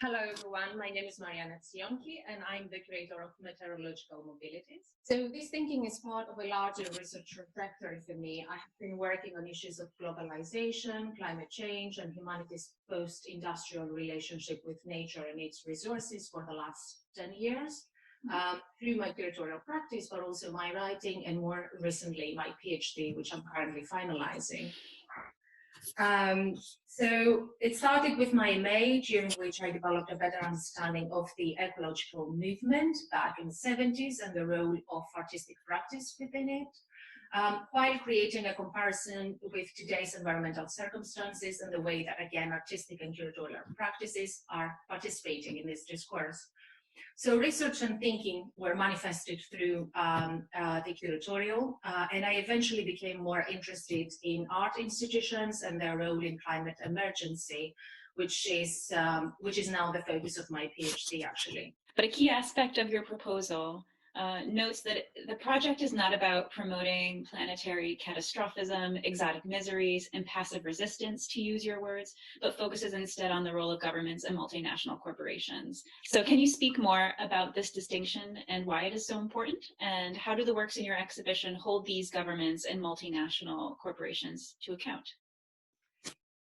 Hello everyone, my name is Marianna Tsionki and I'm the curator of Meteorological Mobilities. So this thinking is part of a larger research trajectory for me. I have been working on issues of globalization, climate change and humanity's post-industrial relationship with nature and its resources for the last 10 years. Through my curatorial practice, but also my writing and more recently my PhD, which I'm currently finalizing. So it started with my MA, during which I developed a better understanding of the ecological movement back in the 70s and the role of artistic practice within it, while creating a comparison with today's environmental circumstances and the way that, again, artistic and curatorial practices are participating in this discourse. So research and thinking were manifested through the curatorial, and I eventually became more interested in art institutions and their role in climate emergency, which is now the focus of my PhD, actually. But a key aspect of your proposal notes that the project is not about promoting planetary catastrophism, exotic miseries, and passive resistance, to use your words, but focuses instead on the role of governments and multinational corporations. So can you speak more about this distinction and why it is so important? And how do the works in your exhibition hold these governments and multinational corporations to account?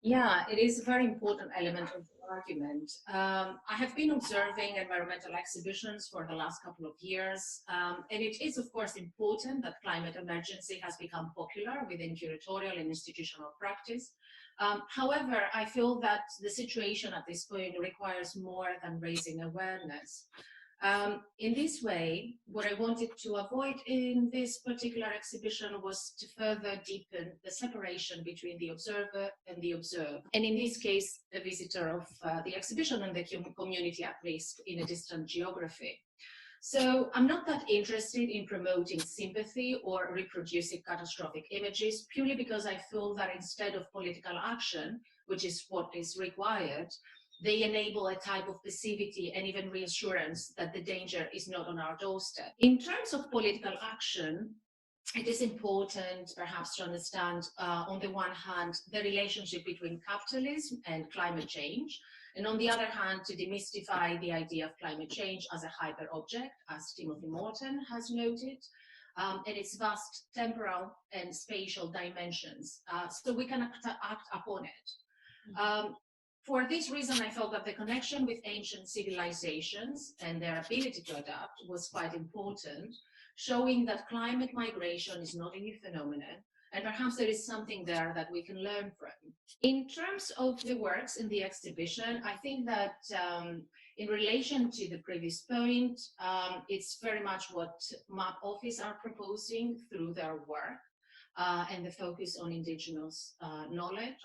Yeah, it is a very important element of the argument. I have been observing environmental exhibitions for the last couple of years, and it is, of course, important that climate emergency has become popular within curatorial and institutional practice. However, I feel that the situation at this point requires more than raising awareness. In this way, what I wanted to avoid in this particular exhibition was to further deepen the separation between the observer and the observed, and in this case, a visitor of the exhibition and the community at risk in a distant geography. So I'm not that interested in promoting sympathy or reproducing catastrophic images, purely because I feel that instead of political action, which is what is required, they enable a type of passivity and even reassurance that the danger is not on our doorstep. In terms of political action, it is important perhaps to understand, on the one hand, the relationship between capitalism and climate change, and on the other hand, to demystify the idea of climate change as a hyper-object, as Timothy Morton has noted, and its vast temporal and spatial dimensions, so we can act upon it. For this reason, I felt that the connection with ancient civilizations and their ability to adapt was quite important, showing that climate migration is not a new phenomenon, and perhaps there is something there that we can learn from. In terms of the works in the exhibition, I think that in relation to the previous point, it's very much what MAP Office are proposing through their work. And the focus on indigenous knowledge.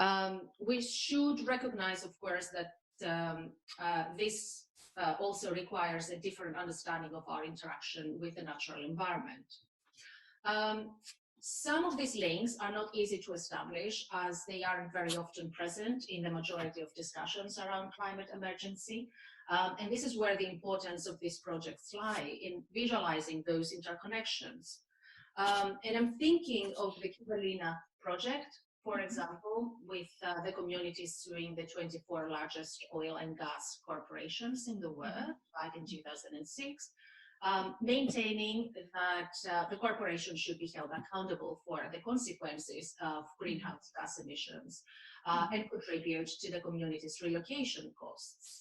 We should recognize, of course, that this also requires a different understanding of our interaction with the natural environment. Some of these links are not easy to establish, as they aren't very often present in the majority of discussions around climate emergency. And this is where the importance of these projects lie, in visualizing those interconnections. And I'm thinking of the Kivalina project, for example, with the communities suing the 24 largest oil and gas corporations in the world back in 2006, maintaining that the corporations should be held accountable for the consequences of greenhouse gas emissions and contribute to the community's relocation costs.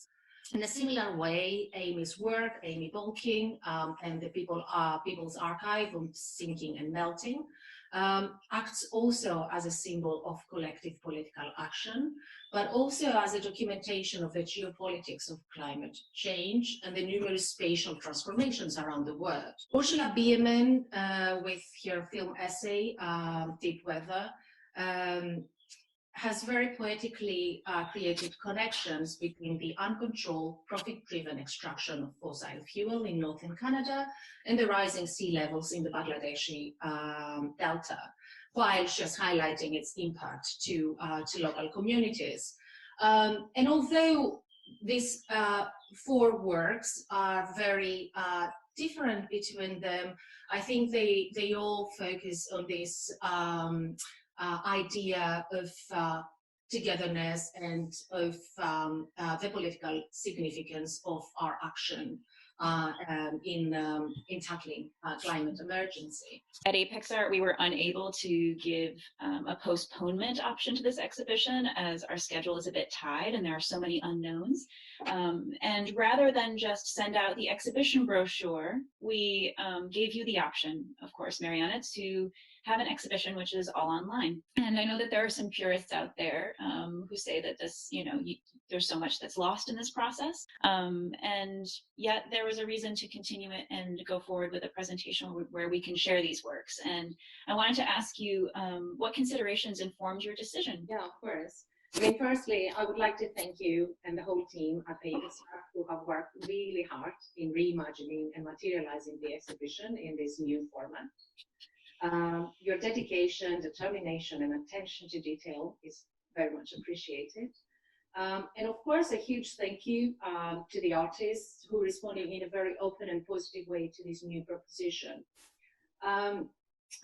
In a similar way, Amy's work, Amy Bolking, and the People's Archive on Sinking and Melting, acts also as a symbol of collective political action, but also as a documentation of the geopolitics of climate change and the numerous spatial transformations around the world. Ursula Biermann, with her film essay, Deep Weather, has very poetically created connections between the uncontrolled, profit-driven extraction of fossil fuel in northern Canada and the rising sea levels in the Bangladeshi delta, while she's highlighting its impact to local communities. And although these four works are very different between them, I think they all focus on this idea of togetherness and of the political significance of our action in tackling climate emergency. At Apex Art, we were unable to give a postponement option to this exhibition as our schedule is a bit tied and there are so many unknowns. And rather than just send out the exhibition brochure, we gave you the option, of course, Marianna, to have an exhibition which is all online. And I know that there are some purists out there who say that this, there's so much that's lost in this process. And yet there was a reason to continue it and go forward with a presentation where we can share these works. And I wanted to ask you what considerations informed your decision? Yeah, of course. I mean, firstly, I would like to thank you and the whole team at Apex Art who have worked really hard in reimagining and materializing the exhibition in this new format. Your dedication, determination, and attention to detail is very much appreciated. And of course, a huge thank you to the artists who responded in a very open and positive way to this new proposition.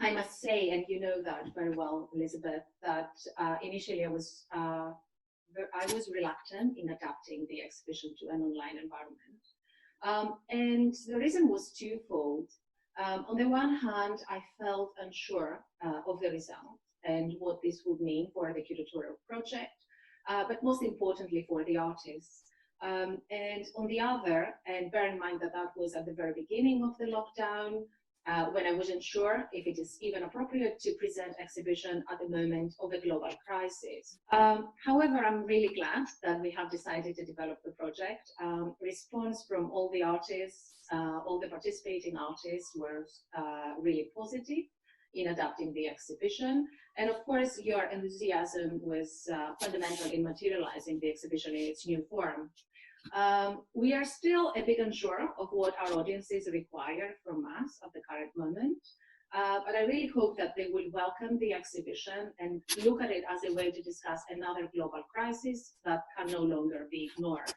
I must say, and you know that very well, Elizabeth, that initially I was reluctant in adapting the exhibition to an online environment. And the reason was twofold. On the one hand, I felt unsure of the result and what this would mean for the curatorial project, but most importantly for the artists. And on the other, and bear in mind that that was at the very beginning of the lockdown, when I wasn't sure if it is even appropriate to present exhibition at the moment of a global crisis. However, I'm really glad that we have decided to develop the project. Response from all the artists, all the participating artists were really positive in adapting the exhibition. And of course, your enthusiasm was fundamental in materializing the exhibition in its new form. We are still a bit unsure of what our audiences require from us at the current moment, but I really hope that they will welcome the exhibition and look at it as a way to discuss another global crisis that can no longer be ignored.